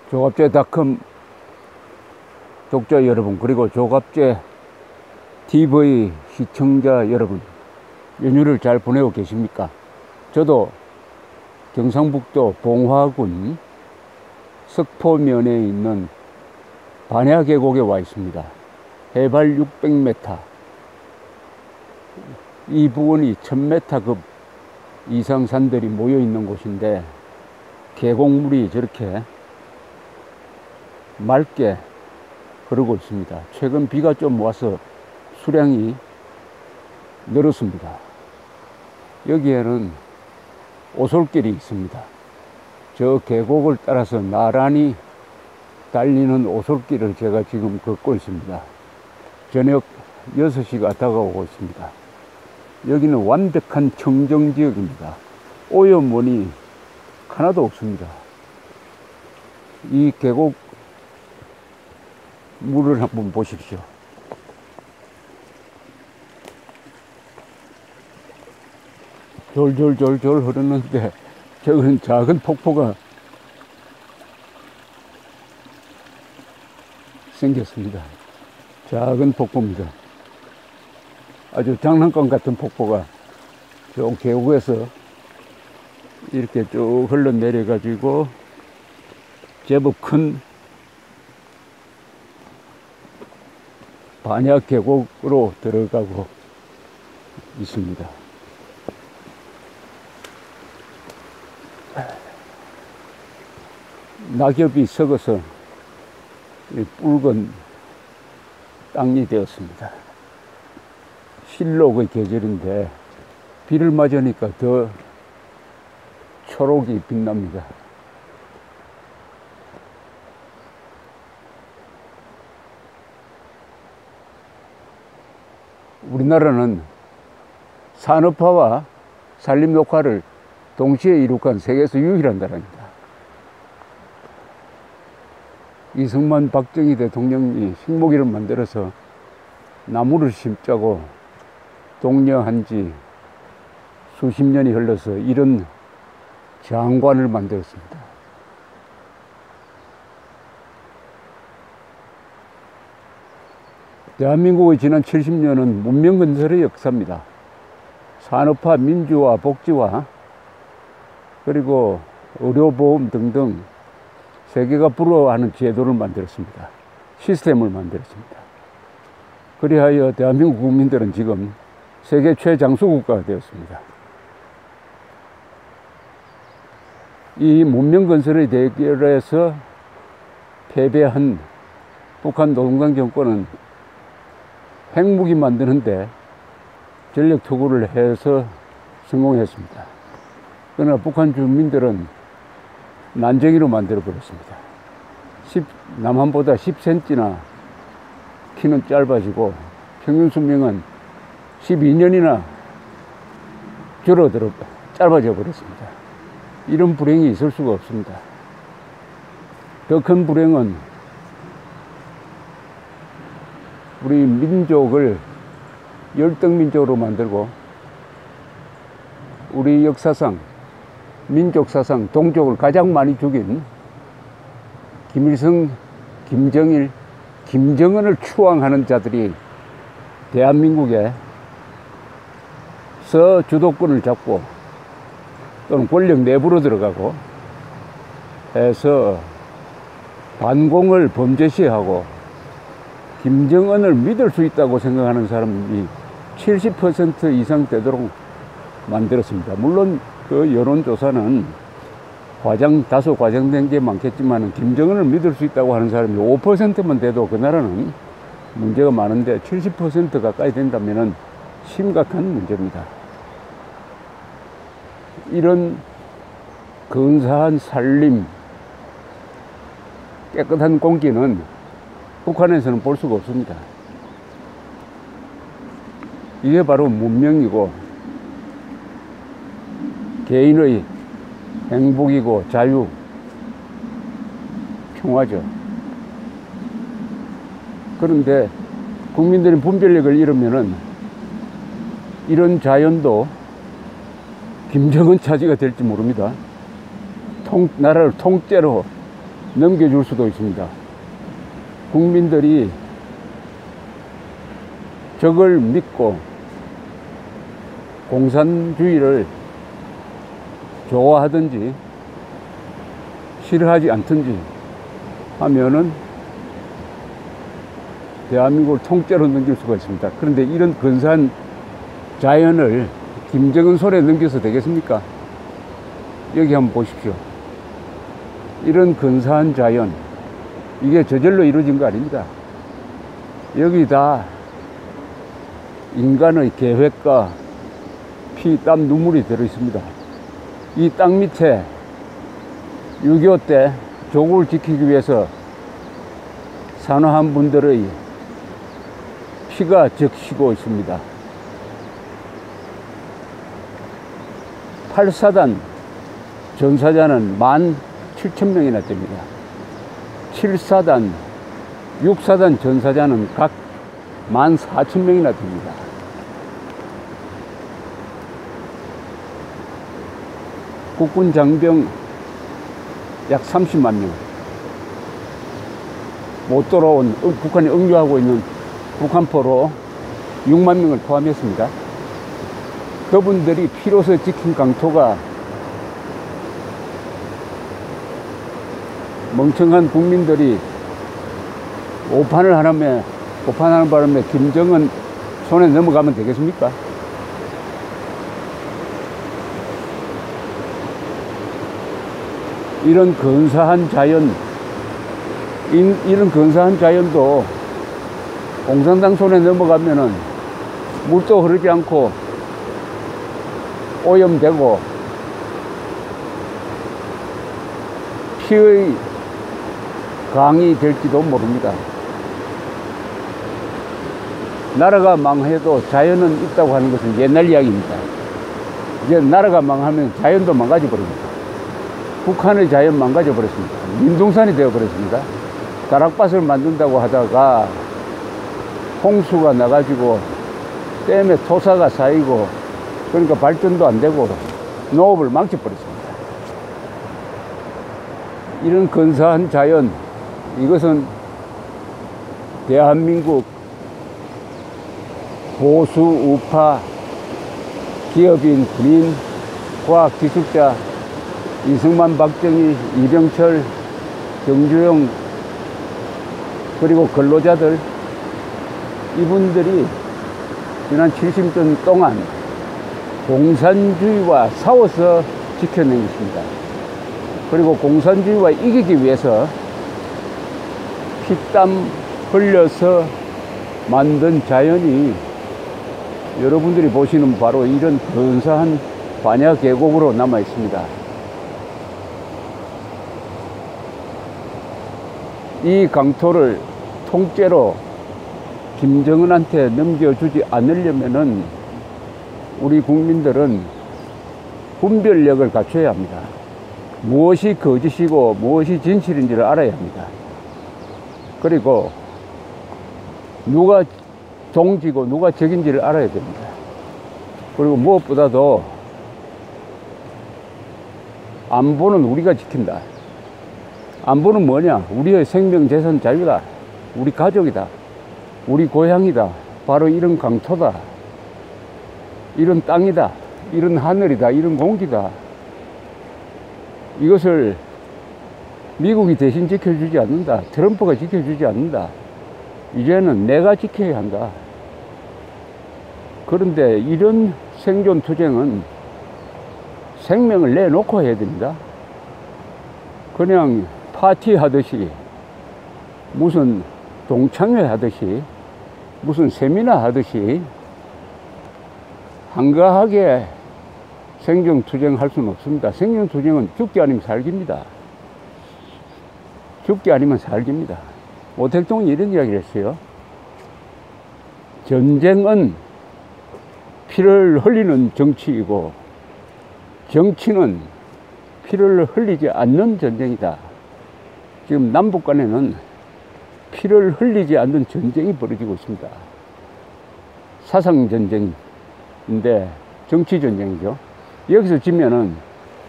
조갑제닷컴 독자 여러분, 그리고 조갑제 TV 시청자 여러분, 연휴를 잘 보내고 계십니까? 저도 경상북도 봉화군 석포면에 있는 반야계곡에 와 있습니다. 해발 600m, 이 부근이 1000m급 이상 산들이 모여 있는 곳인데, 계곡물이 저렇게 맑게 흐르고 있습니다. 최근 비가 좀 와서 수량이 늘었습니다. 여기에는 오솔길이 있습니다. 저 계곡을 따라서 나란히 달리는 오솔길을 제가 지금 걷고 있습니다. 저녁 6시가 다가오고 있습니다. 여기는 완벽한 청정지역입니다. 오염원이 하나도 없습니다. 이 계곡 물을 한번 보십시오. 졸졸졸졸 흐르는데, 저건 작은 폭포가 생겼습니다. 작은 폭포입니다. 아주 장난감 같은 폭포가 저 계곡에서 이렇게 쭉 흘러내려 가지고 제법 큰 반야계곡으로 들어가고 있습니다. 낙엽이 썩어서 붉은 땅이 되었습니다. 실록의 계절인데 비를 맞으니까 더 초록이 빛납니다. 우리나라는 산업화와 산림 녹화를 동시에 이룩한 세계에서 유일한 나라입니다. 이승만, 박정희 대통령이 식목일을 만들어서 나무를 심자고 독려한 지 수십 년이 흘러서 이런 장관을 만들었습니다. 대한민국의 지난 70년은 문명 건설의 역사입니다. 산업화, 민주화, 복지화, 그리고 의료보험 등등 세계가 부러워하는 제도를 만들었습니다. 시스템을 만들었습니다. 그리하여 대한민국 국민들은 지금 세계 최장수 국가가 되었습니다. 이 문명 건설의 대결에서 패배한 북한 노동당 정권은 핵무기 만드는데 전력 투구를 해서 성공했습니다. 그러나 북한 주민들은 난쟁이로 만들어 버렸습니다. 남한보다 10cm나 키는 짧아지고 평균 수명은 12년이나 짧아져 버렸습니다. 이런 불행이 있을 수가 없습니다. 더 큰 불행은 우리 민족을 열등민족으로 만들고 우리 역사상, 민족사상 동족을 가장 많이 죽인 김일성, 김정일, 김정은을 추앙하는 자들이 대한민국에서 주도권을 잡고 또는 권력 내부로 들어가고 해서 반공을 범죄시하고 김정은을 믿을 수 있다고 생각하는 사람이 70% 이상 되도록 만들었습니다. 물론 그 여론조사는 다소 과장된 게 많겠지만 김정은을 믿을 수 있다고 하는 사람이 5%만 돼도 그 나라는 문제가 많은데 70% 가까이 된다면 심각한 문제입니다. 이런 근사한 산림, 깨끗한 공기는 북한에서는 볼 수가 없습니다. 이게 바로 문명이고 개인의 행복이고 자유, 평화죠. 그런데 국민들이 분별력을 잃으면은 이런 자연도 김정은 차지가 될지 모릅니다. 나라를 통째로 넘겨줄 수도 있습니다. 국민들이 적을 믿고 공산주의를 좋아하든지 싫어하지 않든지 하면은 대한민국을 통째로 넘길 수가 있습니다. 그런데 이런 근사한 자연을 김정은 손에 넘겨서 되겠습니까? 여기 한번 보십시오. 이런 근사한 자연, 이게 저절로 이루어진 거 아닙니다. 여기 다 인간의 계획과 피, 땀, 눈물이 들어 있습니다. 이 땅 밑에 6.25 때 조국을 지키기 위해서 산화한 분들의 피가 적시고 있습니다. 8사단 전사자는 17,000명이나 됩니다. 7사단, 6사단 전사자는 각 14,000명이나 됩니다. 국군 장병 약 30만 명, 못 돌아온 북한이 억류하고 있는 북한포로 6만 명을 포함했습니다. 그분들이 피로서 지킨 강토가 멍청한 국민들이 오판하는 바람에 김정은 손에 넘어가면 되겠습니까? 이런 근사한 자연, 이런 근사한 자연도 공산당 손에 넘어가면은 물도 흐르지 않고 오염되고 피의 강이 될지도 모릅니다. 나라가 망해도 자연은 있다고 하는 것은 옛날 이야기입니다. 이제 나라가 망하면 자연도 망가져 버립니다. 북한의 자연 망가져 버렸습니다. 민둥산이 되어 버렸습니다. 다락밭을 만든다고 하다가 홍수가 나가지고 댐에 토사가 쌓이고, 그러니까 발전도 안 되고 농업을 망쳐버렸습니다. 이런 근사한 자연, 이것은 대한민국 보수 우파 기업인, 군인, 과학기술자 이승만, 박정희, 이병철, 정주영, 그리고 근로자들, 이분들이 지난 70년 동안 공산주의와 싸워서 지켜낸 것입니다. 그리고 공산주의와 이기기 위해서 피땀 흘려서 만든 자연이 여러분들이 보시는 바로 이런 근사한 반야 계곡으로 남아 있습니다. 이 강토를 통째로 김정은한테 넘겨주지 않으려면은 우리 국민들은 분별력을 갖춰야 합니다. 무엇이 거짓이고 무엇이 진실인지를 알아야 합니다. 그리고 누가 동지고 누가 적인지를 알아야 됩니다. 그리고 무엇보다도 안보는 우리가 지킨다. 안보는 뭐냐? 우리의 생명, 재산, 자유다. 우리 가족이다. 우리 고향이다. 바로 이런 강토다. 이런 땅이다. 이런 하늘이다. 이런 공기다. 이것을 미국이 대신 지켜주지 않는다. 트럼프가 지켜주지 않는다. 이제는 내가 지켜야 한다. 그런데 이런 생존 투쟁은 생명을 내놓고 해야 됩니다. 그냥 파티하듯이, 무슨 동창회 하듯이, 무슨 세미나 하듯이 한가하게 생존 투쟁할 수는 없습니다. 생존 투쟁은 죽기 아니면 살기입니다. 죽기 아니면 살기입니다. 오택동이 이런 이야기를 했어요. 전쟁은 피를 흘리는 정치이고 정치는 피를 흘리지 않는 전쟁이다. 지금 남북 간에는 피를 흘리지 않는 전쟁이 벌어지고 있습니다. 사상전쟁인데 정치전쟁이죠. 여기서 지면은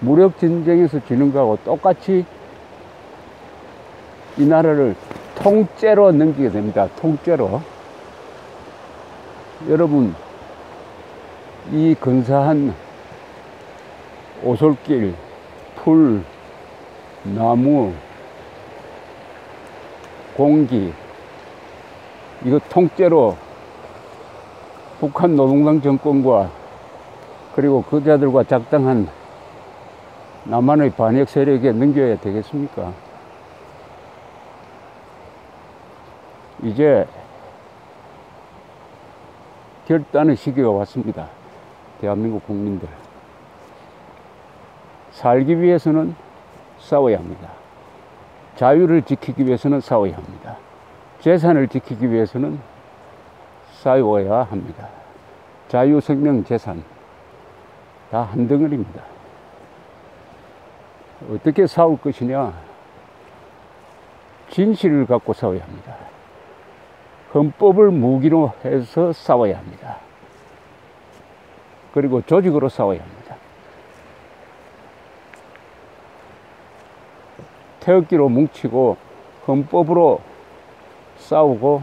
무력전쟁에서 지는 거하고 똑같이 이 나라를 통째로 넘기게 됩니다. 통째로. 여러분, 이 근사한 오솔길, 풀, 나무, 공기, 이거 통째로 북한 노동당 정권과 그리고 그자들과 작당한 남한의 반역 세력에 넘겨야 되겠습니까? 이제 결단의 시기가 왔습니다. 대한민국 국민들. 살기 위해서는 싸워야 합니다. 자유를 지키기 위해서는 싸워야 합니다. 재산을 지키기 위해서는 싸워야 합니다. 자유, 생명, 재산 다 한 덩어리입니다. 어떻게 싸울 것이냐? 진실을 갖고 싸워야 합니다. 헌법을 무기로 해서 싸워야 합니다. 그리고 조직으로 싸워야 합니다. 태극기로 뭉치고 헌법으로 싸우고